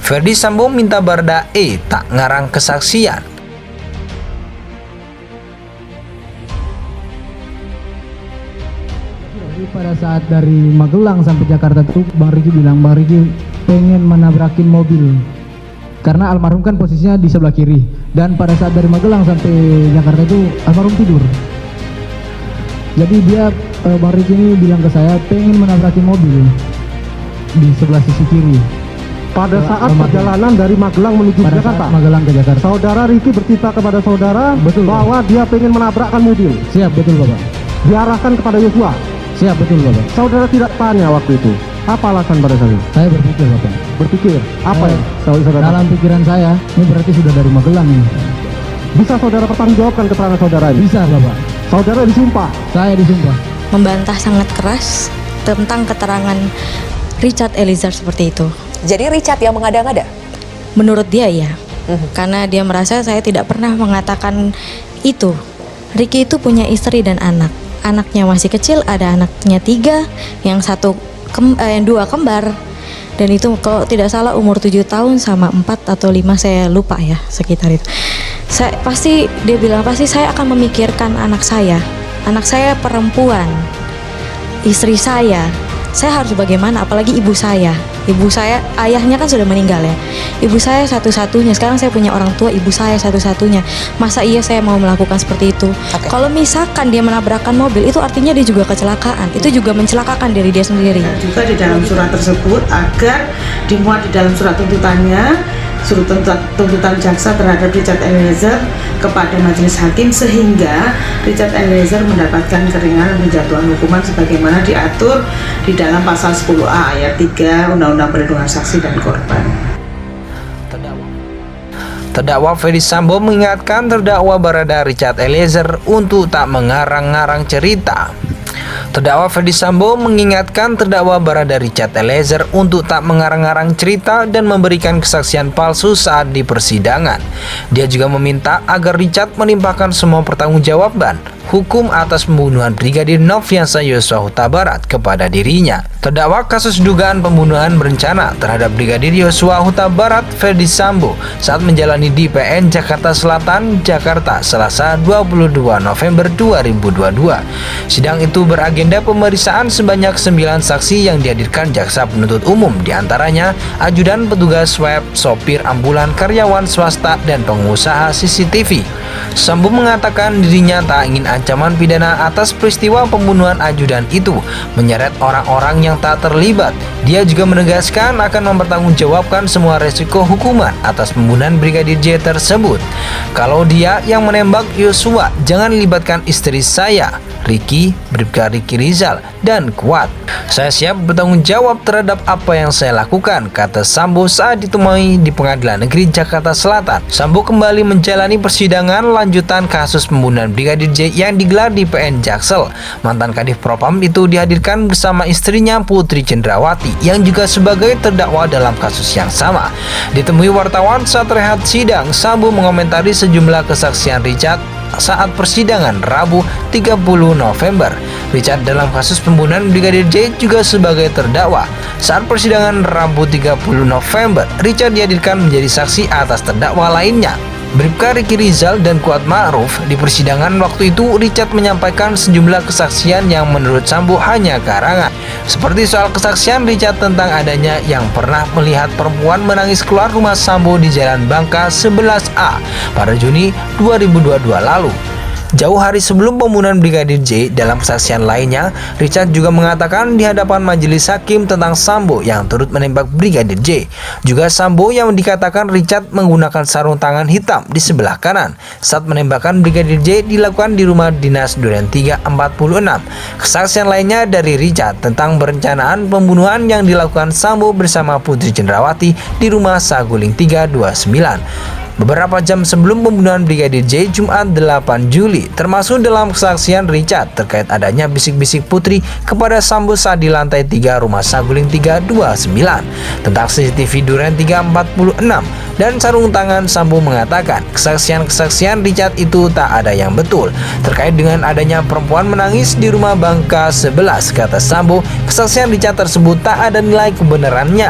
Ferdy Sambo minta Baradae tak ngarang kesaksian. Jadi pada saat dari Magelang sampai Jakarta tuh Bang Riki bilang, Bang Riki pengen menabrakin mobil karena almarhum kan posisinya di sebelah kiri, dan pada saat dari Magelang sampai Jakarta itu almarhum tidur. Jadi dia Bang Riki ini bilang ke saya pengen menabrakin mobil di sebelah sisi kiri. Pada saat perjalanan dari Magelang menuju Pada Jakarta, saat Magelang ke Jakarta. saudara Riki bercerita kepada saudara Betul, bahwa dia pengen menabrakkan mobil, Siap, betul Bapak. diarahkan kepada Yosua. Siap, betul Bapak. Saudara tidak tanya waktu itu, apa alasan pada saat itu? Saya berpikir Bapak. Berpikir, apa Saya- ya? Saudara, Dalam pikiran saya, ini berarti sudah dari Magelang ini. bisa saudara pertanggungjawabkan keterangan saudara ini? Bisa Bapak. Saudara disumpah. Saya disumpah. Membantah sangat keras tentang keterangan Richard Eliezer seperti itu. Jadi Richard yang mengada-ngada? Menurut dia ya, karena dia merasa saya tidak pernah mengatakan itu. Ricky itu punya istri dan anak. Anaknya masih kecil, ada anaknya 3, yang yang 2 kembar. Dan itu kalau tidak salah umur 7 tahun sama 4 atau 5, saya lupa ya, sekitar itu. Dia bilang pasti saya akan memikirkan anak saya perempuan, istri saya harus bagaimana, apalagi ibu saya, ayahnya kan sudah meninggal ya, ibu saya satu-satunya, sekarang saya punya orang tua, ibu saya satu-satunya, masa iya saya mau melakukan seperti itu? Kalau misalkan dia menabrakkan mobil, itu artinya dia juga kecelakaan, itu juga mencelakakan diri dia sendiri. Juga di dalam surat tersebut agar dimuat di dalam surat tuntutannya, surat tuntutan jaksa terhadap Richard Eliezer kepada majelis hakim, sehingga Richard Eliezer mendapatkan keringanan penjatuhan hukuman sebagaimana diatur di dalam pasal 10A ayat 3 Undang-Undang Perlindungan Saksi dan Korban. Terdakwa Ferdy Sambo mengingatkan terdakwa Barada Richard Eliezer untuk tak mengarang-ngarang cerita. Terdakwa Ferdy Sambo mengingatkan terdakwa Barada Richard Eliezer untuk tak mengarang-ngarang cerita dan memberikan kesaksian palsu saat di persidangan. Dia juga meminta agar Richard melimpahkan semua pertanggungjawaban hukum atas pembunuhan Brigadir Nofriansah Yosua Huta Barat kepada dirinya. Terdakwa kasus dugaan pembunuhan berencana terhadap Brigadir Yosua Huta Barat Ferdy Sambo saat menjalani di PN Jakarta Selatan, Jakarta, Selasa 22 November 2022. Sidang itu beragenda pemeriksaan sebanyak 9 saksi yang dihadirkan jaksa penuntut umum, diantaranya ajudan petugas swab, sopir ambulan, karyawan swasta, dan pengusaha CCTV. Sambo mengatakan dirinya tak ingin ancaman pidana atas peristiwa pembunuhan ajudan itu, menyeret orang-orang yang tak terlibat. Dia juga menegaskan akan mempertanggungjawabkan semua resiko hukuman atas pembunuhan Brigadir J tersebut. Kalau dia yang menembak Yosua, jangan libatkan istri saya, Ricky, Bribka Ricky Rizal, dan Kuat. Saya siap bertanggung jawab terhadap apa yang saya lakukan, kata Sambo saat ditemui di Pengadilan Negeri Jakarta Selatan. Sambo kembali menjalani persidangan lanjutan kasus pembunuhan Brigadir J yang digelar di PN Jaksel. Mantan Kadif Propam itu dihadirkan bersama istrinya Putri Cendrawati yang juga sebagai terdakwa dalam kasus yang sama. Ditemui wartawan saat rehat sidang, Sambo mengomentari sejumlah kesaksian Richard saat persidangan Rabu 30 November. Richard dalam kasus pembunuhan Brigadir J juga sebagai terdakwa. Saat persidangan Rabu 30 November, Richard dihadirkan menjadi saksi atas terdakwa lainnya, Bribka Ricky Rizal dan Kuat Ma'ruf. Di persidangan waktu itu, Richard menyampaikan sejumlah kesaksian yang menurut Sambo hanya karangan. Seperti soal kesaksian Richard tentang adanya yang pernah melihat perempuan menangis keluar rumah Sambo di Jalan Bangka 11A pada Juni 2022 lalu. Jauh hari sebelum pembunuhan Brigadir J, dalam kesaksian lainnya, Richard juga mengatakan di hadapan majelis hakim tentang Sambo yang turut menembak Brigadir J. Juga Sambo yang dikatakan Richard menggunakan sarung tangan hitam di sebelah kanan saat menembakkan Brigadir J dilakukan di rumah dinas Duren 346. Kesaksian lainnya dari Richard tentang perencanaan pembunuhan yang dilakukan Sambo bersama Putri Cendrawati di rumah Saguling 329. Beberapa jam sebelum pembunuhan Brigadir J, Jumat 8 Juli, termasuk dalam kesaksian Richard terkait adanya bisik-bisik Putri kepada Sambo saat di lantai 3 rumah Saguling 329 tentang CCTV Duren 346 dan sarung tangan. Sambo mengatakan kesaksian-kesaksian Richard itu tak ada yang betul terkait dengan adanya perempuan menangis di rumah Bangka 11. Kata Sambo, kesaksian Richard tersebut tak ada nilai kebenarannya